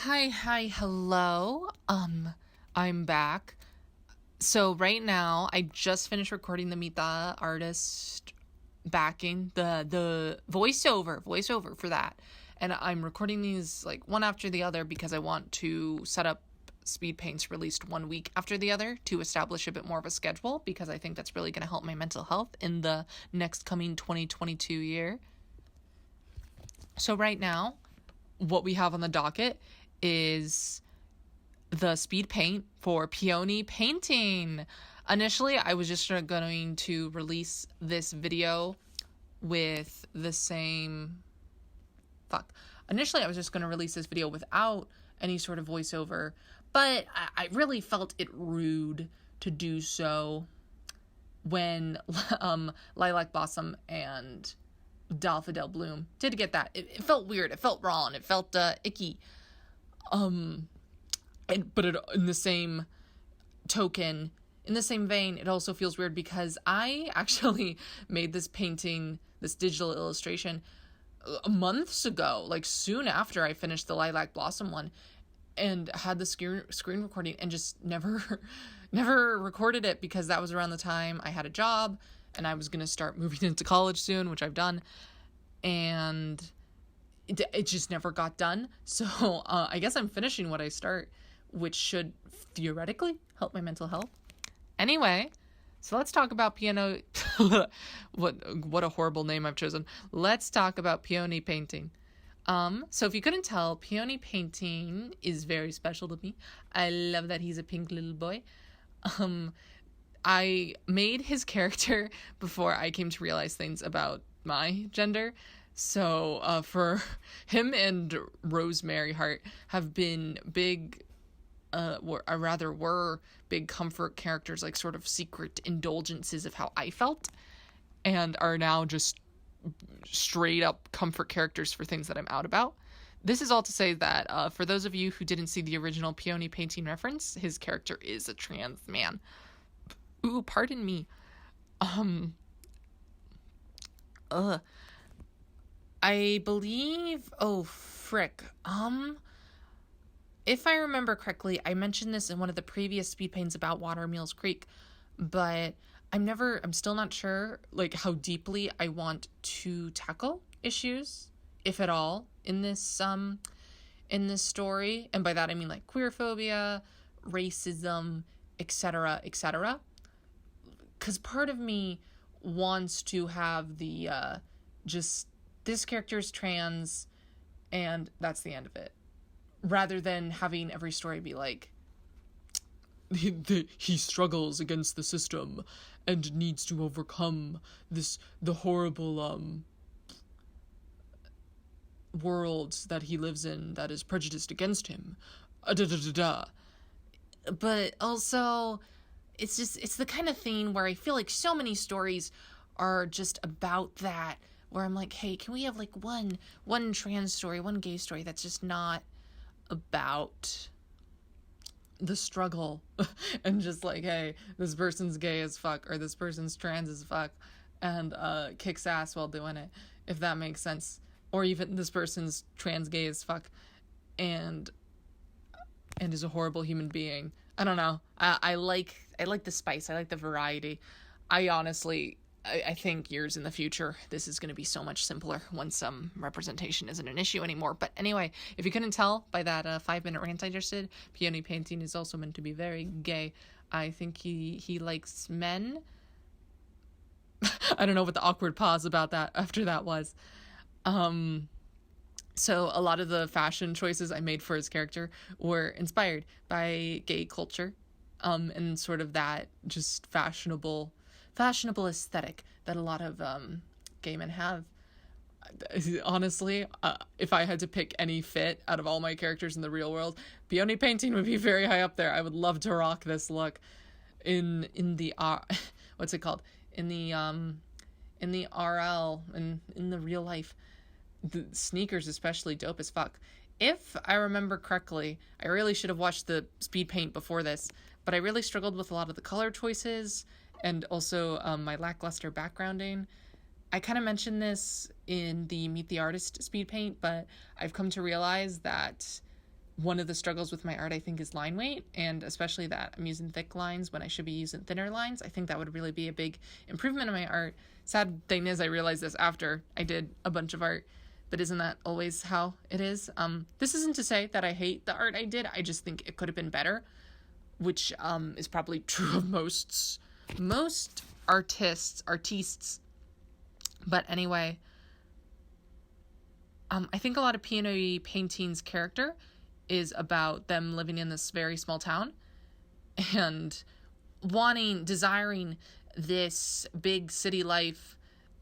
Hello. I'm back. So right now, I just finished recording the Meet the Artist backing, the voiceover for that. And I'm recording these like one after the other because I want to set up Speedpaints released 1 week after the other to establish a bit more of a schedule, because I think that's really going to help my mental health in the next coming 2022 year. So right now, what we have on the docket is the speed paint for Peony Painting. Initially, I was just going to release this video with the same... Initially, I was just going to release this video without any sort of voiceover, but I really felt it rude to do so when Lilac Blossom and Daffodil Bloom did get that. It felt weird. It felt wrong. It felt icky. But in the same token, in the same vein, it also feels weird because I actually made this painting, this digital illustration, months ago, like soon after I finished the Lilac Blossom one, and had the screen recording and just never recorded it because that was around the time I had a job and I was going to start moving into college soon, which I've done, and it just never got done. So I guess I'm finishing what I start, which should theoretically help my mental health. Anyway, so let's talk about piano. What a horrible name I've chosen. Let's talk about Peony Painting. So if you couldn't tell, Peony Painting is very special to me. I love that he's a pink little boy. I made his character before I came to realize things about my gender. So for him and Rosemary Hart have been big, were big comfort characters, like sort of secret indulgences of how I felt, and are now just straight up comfort characters for things that I'm out about. This is all to say that for those of you who didn't see the original Peony Painting reference, his character is a trans man. Ooh, pardon me. I believe, if I remember correctly, I mentioned this in one of the previous speed paints about Watermeals Creek, but I'm still not sure, like, how deeply I want to tackle issues, if at all, in this story. And by that, I mean, like, queerphobia, racism, etc., etc. Because part of me wants to have the, just, this character's trans, and that's the end of it. Rather than having every story be like, he struggles against the system and needs to overcome the horrible world that he lives in that is prejudiced against him. But also, it's the kind of thing where I feel like so many stories are just about that, where I'm like, hey, can we have like one trans story, one gay story that's just not about the struggle and just like, hey, this person's gay as fuck or this person's trans as fuck and kicks ass while doing it, if that makes sense. Or even this person's trans gay as fuck and is a horrible human being. I don't know. I like the spice. I like the variety. I think years in the future, this is going to be so much simpler once representation isn't an issue anymore. But anyway, if you couldn't tell by that 5-minute rant I just did, Peony Painting is also meant to be very gay. I think he likes men. I don't know what the awkward pause about that after that was. So a lot of the fashion choices I made for his character were inspired by gay culture, and sort of that just fashionable aesthetic that a lot of gay men have. Honestly, if I had to pick any fit out of all my characters in the real world, Peony Painting would be very high up there. I would love to rock this look in the what's it called? In the RL and in the real life. The sneakers especially dope as fuck. If I remember correctly, I really should have watched the speed paint before this, but I really struggled with a lot of the color choices and also my lackluster backgrounding. I kind of mentioned this in the Meet the Artist speed paint, but I've come to realize that one of the struggles with my art, I think, is line weight, and especially that I'm using thick lines when I should be using thinner lines. I think that would really be a big improvement in my art. Sad thing is, I realized this after I did a bunch of art, but isn't that always how it is? This isn't to say that I hate the art I did. I just think it could have been better, which is probably true of most artists. But anyway, I think a lot of Peony Painting's character is about them living in this very small town and desiring this big city life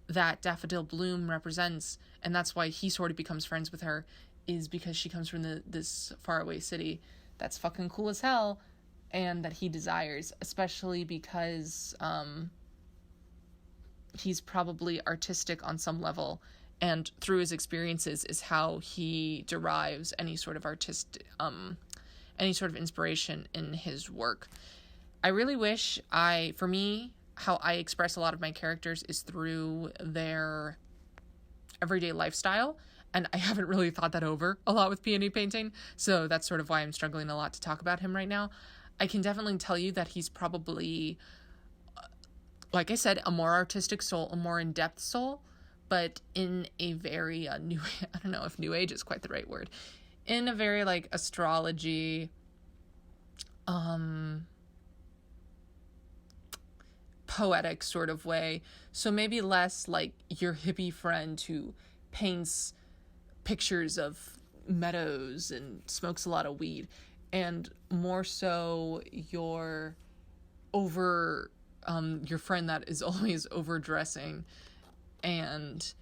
that Daffodil Bloom represents. And that's why he sort of becomes friends with her, is because she comes from this faraway city that's fucking cool as hell, and that he desires, especially because he's probably artistic on some level, and through his experiences is how he derives any sort of any sort of inspiration in his work. I really wish for me, how I express a lot of my characters is through their everyday lifestyle, and I haven't really thought that over a lot with Peony Painting, so that's sort of why I'm struggling a lot to talk about him right now. I can definitely tell you that he's probably, like I said, a more artistic soul, a more in-depth soul, but in a very I don't know if new age is quite the right word, in a very like astrology, poetic sort of way. So maybe less like your hippie friend who paints pictures of meadows and smokes a lot of weed, and more so your friend that is always overdressing, and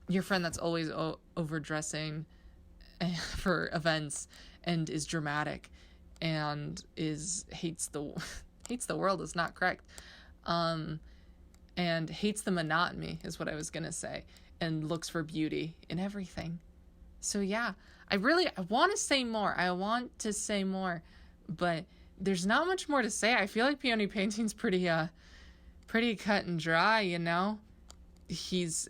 your friend that's always overdressing for events and is dramatic and hates the world is not correct, and hates the monotony is what I was gonna say, and looks for beauty in everything. So yeah, I want to say more, but there's not much more to say. I feel like Peony Painting's pretty cut and dry, you know. He's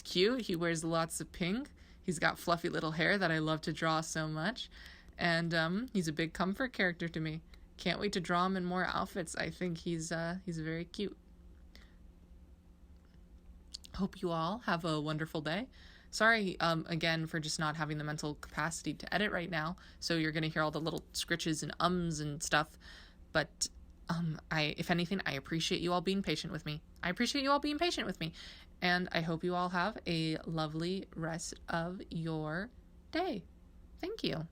cute. He wears lots of pink. He's got fluffy little hair that I love to draw so much, and he's a big comfort character to me. Can't wait to draw him in more outfits. I think he's very cute. Hope you all have a wonderful day. Sorry, again, for just not having the mental capacity to edit right now, so you're going to hear all the little scritches and ums and stuff, but if anything, I appreciate you all being patient with me. And I hope you all have a lovely rest of your day. Thank you.